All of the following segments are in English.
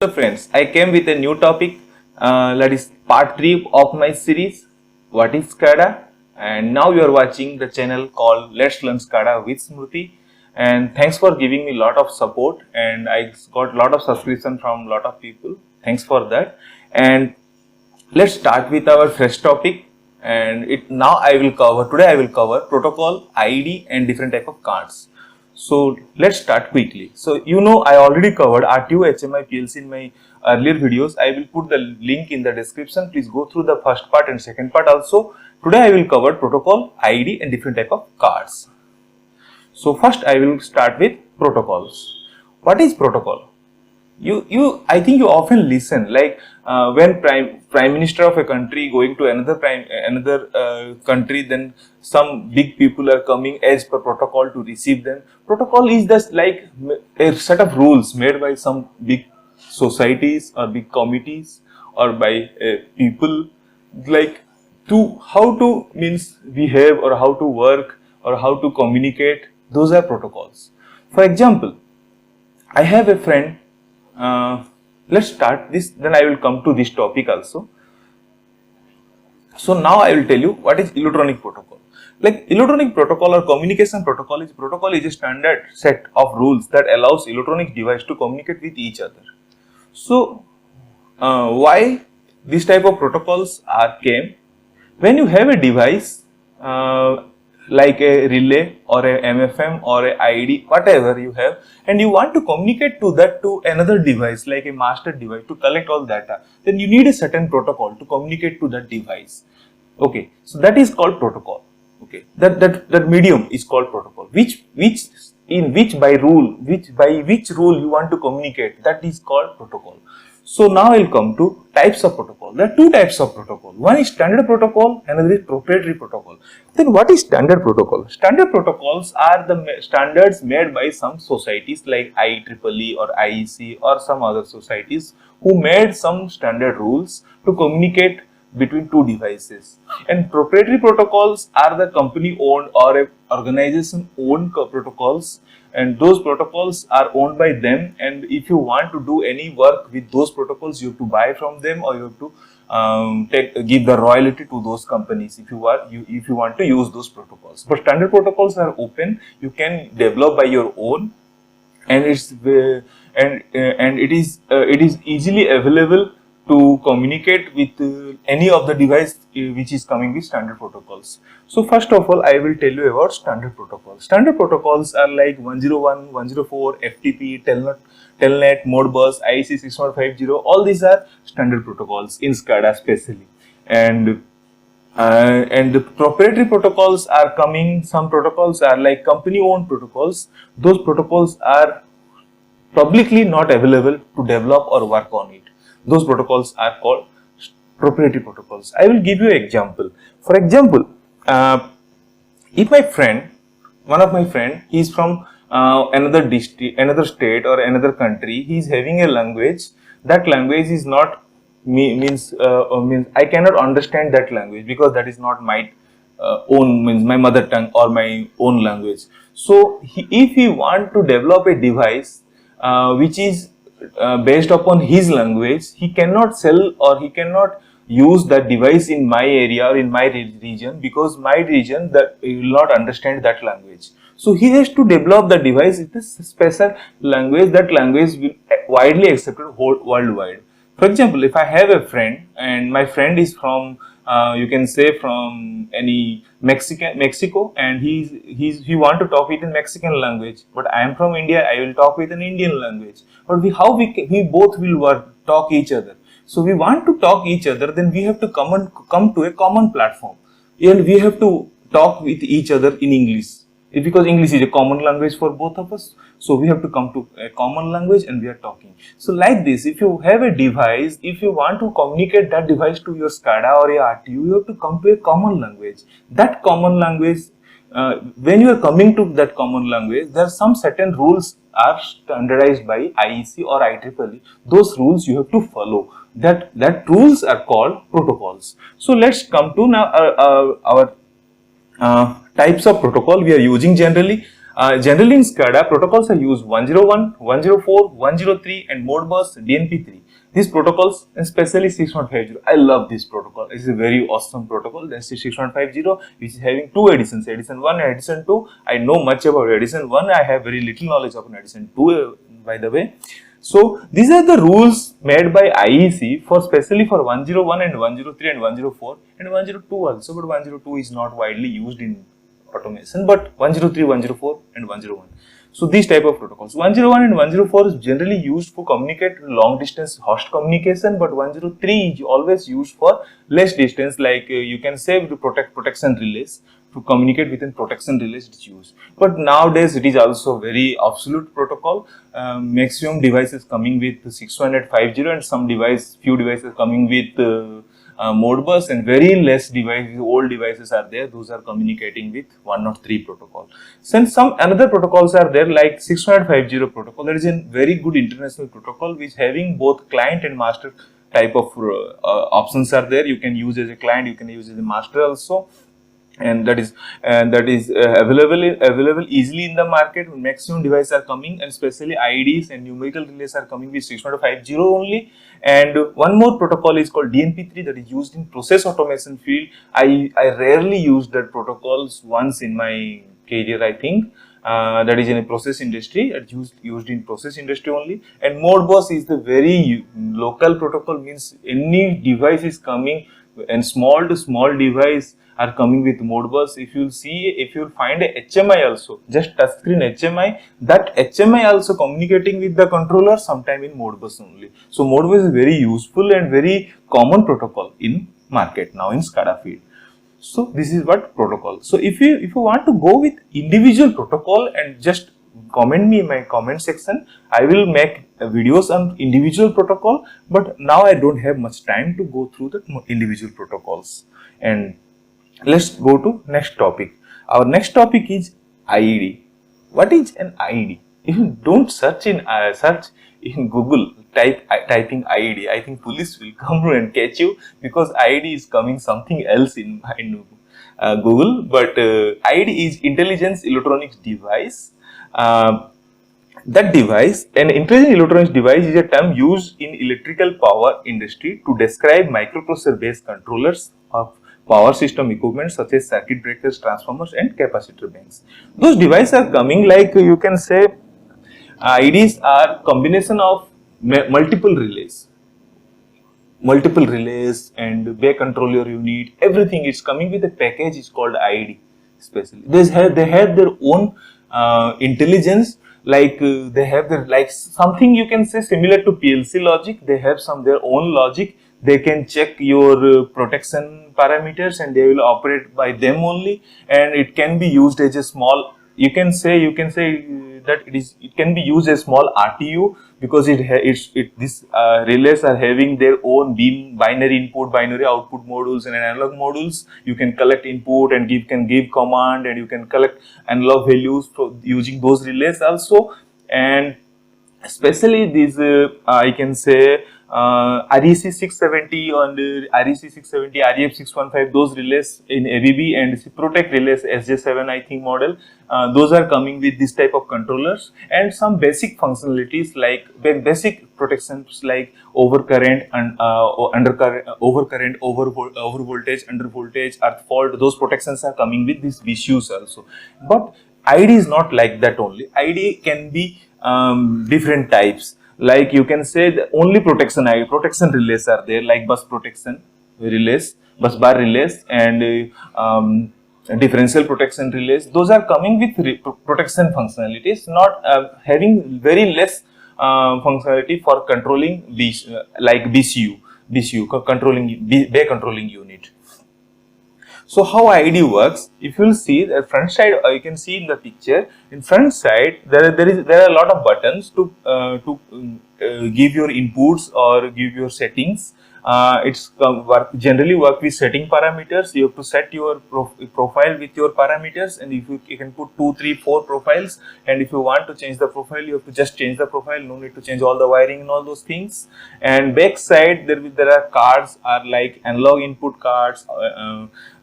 So friends, I came with a new topic that is part 3 of my series, what is SCADA, and now you are watching the channel called Let's Learn SCADA with Smriti, and thanks for giving me a lot of support, and I got a lot of subscription from a lot of people. Thanks for that. And let's start with our fresh topic, and today I will cover protocol, ID and different type of cards. So let's start quickly. So I already covered RTO HMI PLC in my earlier videos. I will put the link in the description. Please go through the first part and second part also. Today I will cover protocol, ID and different type of cards. So first I will start with protocols. What is protocol? I think you often listen like when prime minister of a country going to another country, then some big people are coming as per protocol to receive them. Protocol is just like a set of rules made by some big societies or big committees or by people, like to how to means behave or how to work or how to communicate. Those are protocols. For example, I have a friend. Let's start this, then I will come to this topic also. So now I will tell you what is electronic protocol. Like electronic protocol or communication protocol is a standard set of rules that allows electronic device to communicate with each other. So why this type of protocols came? When you have a device like a relay or a MFM or a ID, whatever you have, and you want to communicate to another device like a master device to collect all data, then you need a certain protocol to communicate to that device. Okay, so that is called protocol. Okay, that medium is called protocol. By which rule you want to communicate, that is called protocol. So now I will come to types of protocol. There are two types of protocol. One is standard protocol, another is proprietary protocol. Then what is standard protocol? Standard protocols are the standards made by some societies like IEEE or IEC or some other societies who made some standard rules to communicate between two devices. And proprietary protocols are the company owned or a organization owned protocols, and those protocols are owned by them, and if you want to do any work with those protocols, you have to buy from them or you have to give the royalty to those companies if you want to use those protocols. But standard protocols are open, you can develop by your own, and it is easily available to communicate with any of the device which is coming with standard protocols. So first of all, I will tell you about standard protocols. Standard protocols are like 101, 104, FTP, Telnet, Modbus, IEC 6150. All these are standard protocols in SCADA especially. And the proprietary protocols are coming. Some protocols are like company-owned protocols. Those protocols are publicly not available to develop or work on it. Those protocols are called proprietary protocols. I will give you an example. For example, if one of my friend, he is from another district, another state or another country, he is having a language. That language is not means I cannot understand that language because that is not my my mother tongue or my own language. So if he want to develop a device which is based upon his language, he cannot sell or he cannot use that device in my area or in my region, because my region that will not understand that language. So he has to develop the device with a special language. That language will widely accepted worldwide. For example, if I have a friend and my friend is from you can say from any Mexico, and he want to talk with a Mexican language, but I am from India, I will talk with an Indian language. But we both will talk each other. So we want to talk each other, then we have to come to a common platform, and we have to talk with each other in English. Because English is a common language for both of us, so we have to come to a common language and we are talking. So like this, if you have a device, if you want to communicate that device to your SCADA or your RTU, you have to come to a common language. That common language, when you are coming to that common language, there are some certain rules are standardized by IEC or IEEE. Those rules you have to follow. That rules are called protocols. So let's come to now our types of protocol we are using generally. Generally in SCADA, protocols are used 101, 104, 103 and Modbus DNP3. These protocols, especially 6150, I love this protocol. It's a very awesome protocol. Then 6150, which is having two editions, edition 1 and edition 2. I know much about edition 1. I have very little knowledge of edition 2, by the way. So these are the rules made by IEC for especially for 101 and 103 and 104 and 102 also, but 102 is not widely used in automation, but 103, 104 and 101. So these type of protocols. 101 and 104 is generally used for communicate long distance host communication, but 103 is always used for less distance, like you can say to protect protection relays. To communicate within protection relays it is used. But nowadays it is also very obsolete protocol. Maximum devices coming with 650 and some few devices coming with Modbus, and very less devices, old devices are there, those are communicating with 103 protocol. Since some another protocols are there like 650 protocol, that is a very good international protocol which having both client and master type of options are there. You can use as a client, you can use as a master also. And that is available easily in the market. Maximum devices are coming, and especially IDs and numerical relays are coming with 650 only. And one more protocol is called DNP3 that is used in process automation field. I rarely use that protocols once in my career, I think. That is in a process industry, it's used in process industry only. And Modbus is the very local protocol, means any device is coming, and small to small device are coming with Modbus. If you'll find a HMI also, just touchscreen HMI, that HMI also communicating with the controller sometime in Modbus only. So Modbus is very useful and very common protocol in market now in SCADA field. So this is what protocol. So if you want to go with individual protocol, and just comment me in my comment section, I will make videos on individual protocol, but now I don't have much time to go through the individual protocols. And let's go to next topic. Our next topic is IED. What is an IED? If you don't search in Google, typing IED, I think police will come and catch you, because IED is coming something else in Google. But IED is intelligence electronics device. That device, an intelligent electronics device, is a term used in electrical power industry to describe microprocessor based controllers of power system equipment such as circuit breakers, transformers and capacitor banks. Those devices are coming, like you can say IDs are combination of multiple relays and bay controller unit, everything is coming with a package is called IED. Especially they have their own intelligence, like they have their, like something you can say similar to PLC logic. They have their own logic. They can check your protection parameters and they will operate by them only, and it can be used as a small, you can say that it can be used as small RTU, because these relays are having their own binary input, binary output modules and analog modules. You can collect input and can give command, and you can collect analog values using those relays also. And especially these I can say REC 670 and REC 670, REF 615, those relays in ABB, and Protect relays SJ7 I think model, those are coming with this type of controllers, and some basic functionalities like basic protections like overcurrent and undercurrent, overcurrent, over voltage, under voltage, earth fault. Those protections are coming with these issues also. But IED is not like that only. IED can be different types. Like you can say the only protection relays are there, like bus protection relays, bus bar relays, and differential protection relays. Those are coming with protection functionalities, not having very less functionality for controlling like BCU controlling bay controlling unit. So how IED works? If you will see the front side, you can see in the picture. In front side, there are a lot of buttons to give your inputs or give your settings. Generally work with setting parameters. You have to set your profile with your parameters, and if you can put 2, 3, 4 profiles, and if you want to change the profile, you have to just change the profile. No need to change all the wiring and all those things. And back side there are cards are like analog input cards,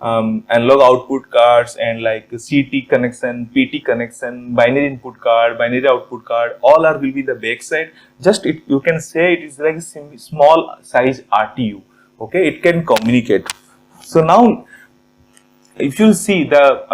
analog output cards, and like CT connection, PT connection, binary input card, binary output card, all are will be the back side. Just you can say it is like a small size RTU. Okay, it can communicate. So now if you see the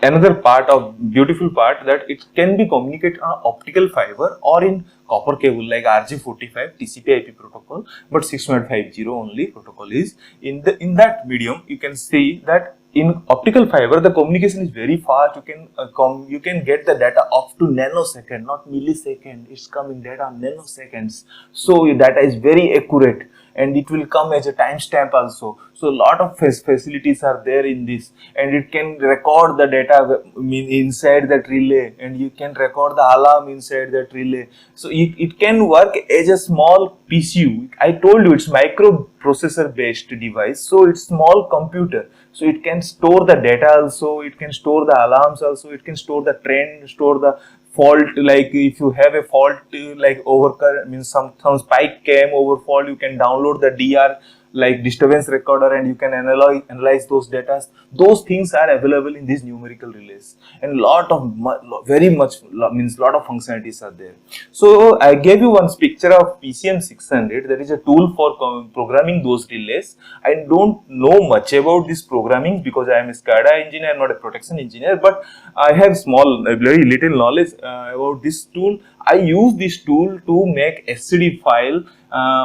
another part of beautiful part, that it can be communicated on optical fiber or in copper cable like RJ45 TCP/IP protocol, but 6.50 only protocol is in that medium. You can see that in optical fiber the communication is very fast. You can get the data up to nanosecond, not millisecond. It's coming data nanoseconds, so data is very accurate, and it will come as a timestamp also. So a lot of facilities are there in this, and it can record the data inside that relay, and you can record the alarm inside that relay. So it can work as a small PCU. I told you it's microprocessor based device, so it's small computer. So it can store the data also, it can store the alarms also, it can store the trend, store the fault. Like if you have a fault like overcurrent, means some spike came over fault, you can download the DR like disturbance recorder, and you can analyze those data. Those things are available in these numerical relays, and lot of means lot of functionalities are there. So I gave you one picture of PCM600. That is a tool for programming those relays. I don't know much about this programming because I am a SCADA engineer, not a protection engineer, but I have very little knowledge about this tool. I use this tool to make SCD file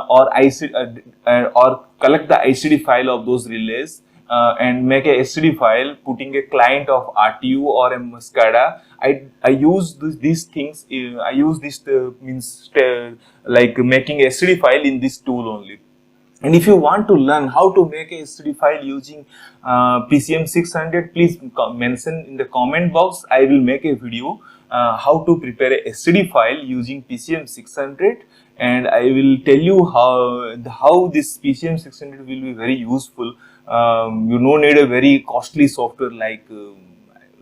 or collect the ICD file of those relays and make a SCD file, putting a client of RTU or a SCADA. I use these things. I use this like making a SCD file in this tool only. And if you want to learn how to make a SCD file using PCM600, please mention in the comment box. I will make a video how to prepare a SCD file using PCM600, and I will tell you how this PCM600 will be very useful. You don't need a very costly software, like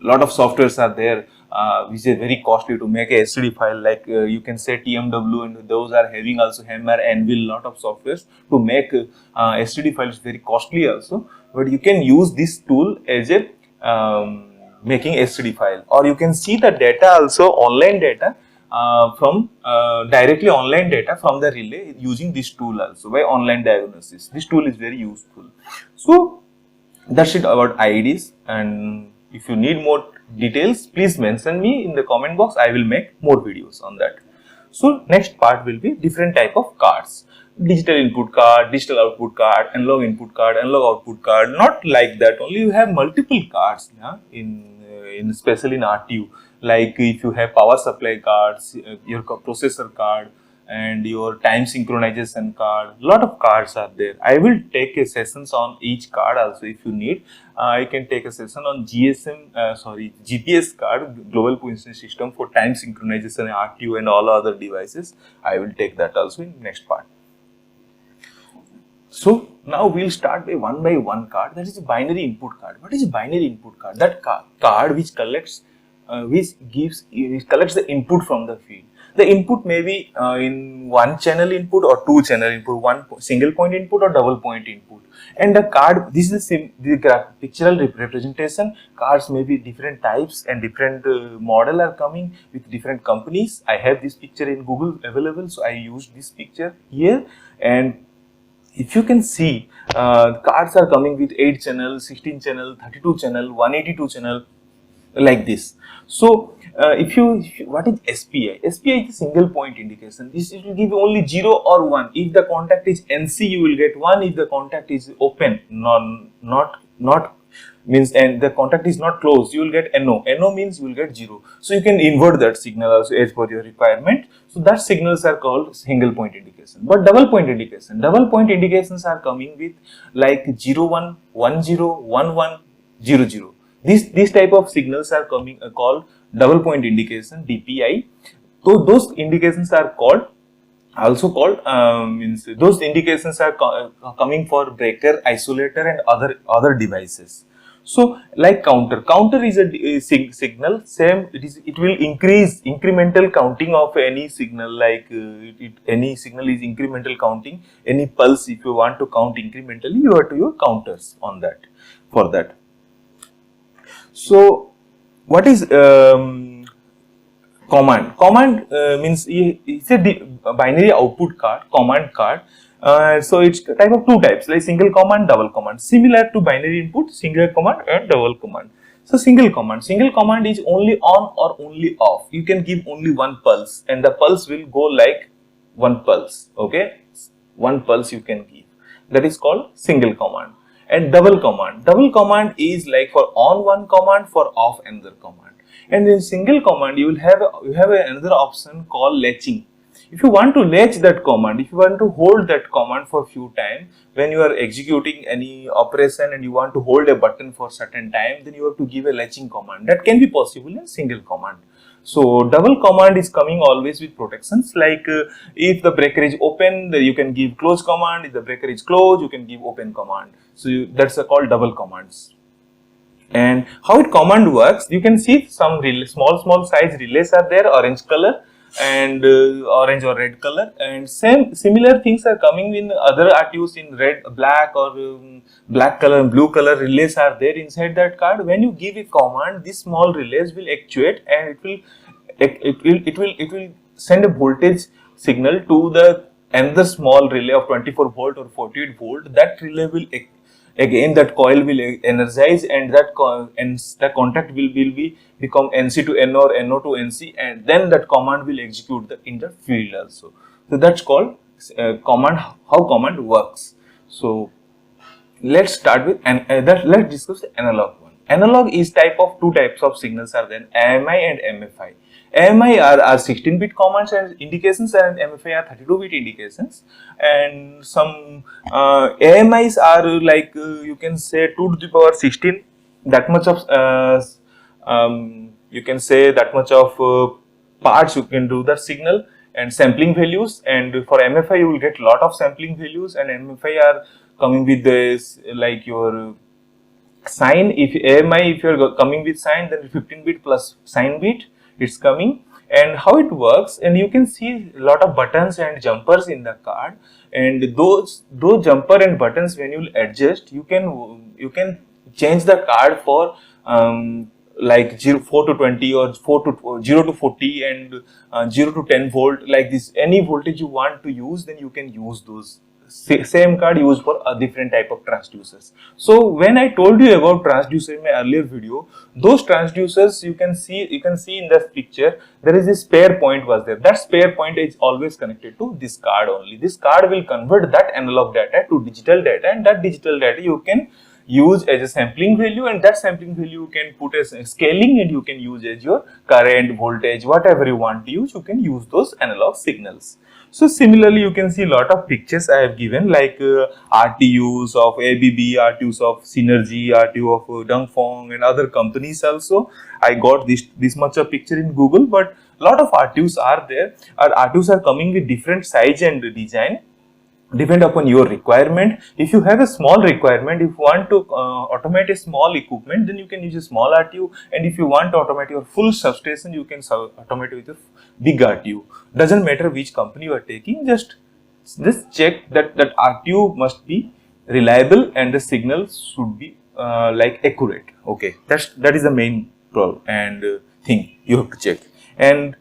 lot of softwares are there which is very costly to make a SCD file, like you can say TMW, and those are having also Hammer, Anvil, lot of softwares to make SCD files very costly also. But you can use this tool as a making SCD file, or you can see the data also, online data from directly online data from the relay using this tool also by online diagnosis. This tool is very useful. So that's it about IEDs, and if you need more details, please mention me in the comment box. I will make more videos on that. So next part will be different type of cards: digital input card, digital output card, analog input card, analog output card. Not like that only, you have multiple cards in especially in RTU. Like if you have power supply cards, your processor card, and your time synchronization card. Lot of cards are there. I will take a sessions on each card also if you need. I can take a session on GPS card, global positioning system, for time synchronization, RTU and all other devices. I will take that also in next part. So now we'll start by one card. That is a binary input card. What is a binary input card? That card which collects collects the input from the field. The input may be in one channel input or two channel input, one single point input or double point input. And the card, this is the pictorial representation. Cards may be different types and different model are coming with different companies. I have this picture in Google available, so I used this picture here. And if you can see, cards are coming with 8 channel, 16 channel, 32 channel, 182 channel, like this. So what is SPI? SPI is single point indication. This will give only 0 or 1. If the contact is NC, you will get 1. If the contact is open, not means, and the contact is not closed, you will get NO. NO means you will get 0. So you can invert that signal also as per your requirement. So that signals are called single point indication. But double point indications are coming with like 01, 10, 11, 00. These type of signals are coming called double point indication, DPI. So those indications are called also called means those indications are coming for breaker, isolator, and other devices. So like counter is a signal. Same, it will increase incremental counting of any signal, like any signal is incremental counting. Any pulse, if you want to count incrementally, you have to use counters on that, for that. So what is command means it's a binary output card, command card. So it's type of two types, like single command, double command, similar to binary input, single command and double command. So single command is only on or only off. You can give only one pulse and the pulse will go like one pulse. Okay, one pulse you can give, that is called single command. And double command is like for on one command, for off another command. And in single command you will have another option called latching. If you want to latch that command, if you want to hold that command for few time, when you are executing any operation and you want to hold a button for certain time, then you have to give a latching command. That can be possible in single command. So double command is coming always with protections, like if the breaker is open, then you can give close command. If the breaker is closed, you can give open command. So that's called double commands. And how it command works, you can see some small size relays are there, orange color and orange or red color, and similar things are coming in other RTUs in red, black, or black color and blue color relays are there inside that card. When you give a command, these small relays will actuate and it will send a voltage signal to the another small relay of 24 volt or 48 volt. That relay will again, that coil will energize and the contact will become NC to NO or NO to NC, and then that command will execute in the field also. So that's called command, how command works. So let's start with let's discuss the analog one. Analog is two types of signals are there, AMI and MFI. AMI are 16-bit commands and indications, and MFI are 32-bit indications. And some AMIs are like you can say 2 to the power 16. That much of you can say that much of parts you can do the signal and sampling values. And for MFI you will get lot of sampling values, and MFI are coming with this like your sign. If AMI, if you are coming with sign, then 15-bit plus sign bit it's coming. And how it works, and you can see a lot of buttons and jumpers in the card, and those jumper and buttons, when you adjust, you can change the card for like 4 to 20 or 0 to 40 and 0 to 10 volt, like this. Any voltage you want to use, then you can use those same card used for a different type of transducers. So when I told you about transducer in my earlier video, those transducers you can see in the picture, there is a spare point was there. That spare point is always connected to this card only. This card will convert that analog data to digital data, and that digital data you can use as a sampling value, and that sampling value you can put as scaling, and you can use as your current, voltage, whatever you want to use, you can use those analog signals. So similarly, you can see a lot of pictures I have given, like RTUs of ABB, RTUs of Synergy, RTU of Dongfeng and other companies also. I got this much of picture in Google, but lot of RTUs are there. Our RTUs are coming with different size and design, depend upon your requirement. If you have a small requirement, if you want to automate a small equipment, then you can use a small RTU, and if you want to automate your full substation, you can automate with a big RTU. Doesn't matter which company you are taking, just check that RTU must be reliable and the signal should be like accurate. Okay, that is the main problem and thing you have to check. And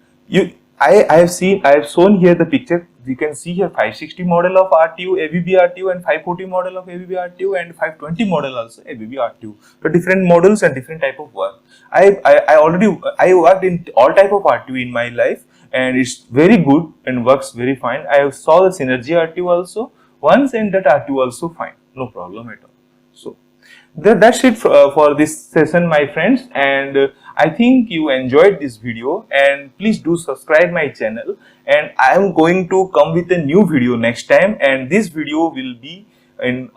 I have shown here the picture. You can see here 560 model of RTU, ABB RTU, and 540 model of ABB RTU, and 520 model also ABB RTU. So different models and different type of work. I worked in all type of RTU in my life, and it's very good and works very fine. I saw the Synergy RTU also once, and that RTU also fine, no problem at all. So that's it for this session, my friends, and I think you enjoyed this video, and please do subscribe my channel, and I am going to come with a new video next time, and this video will be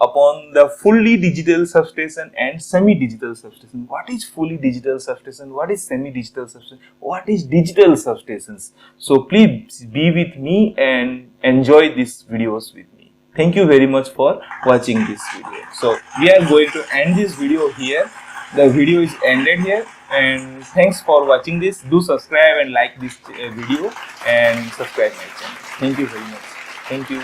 upon the fully digital substation and semi-digital substation. What is fully digital substation? What is semi-digital substation? What is digital substations? So please be with me and enjoy these videos with me. Thank you very much for watching this video. So we are going to end this video here. The video is ended here, and thanks for watching this. Do subscribe and like this video and subscribe my channel. Thank you very much. Thank you.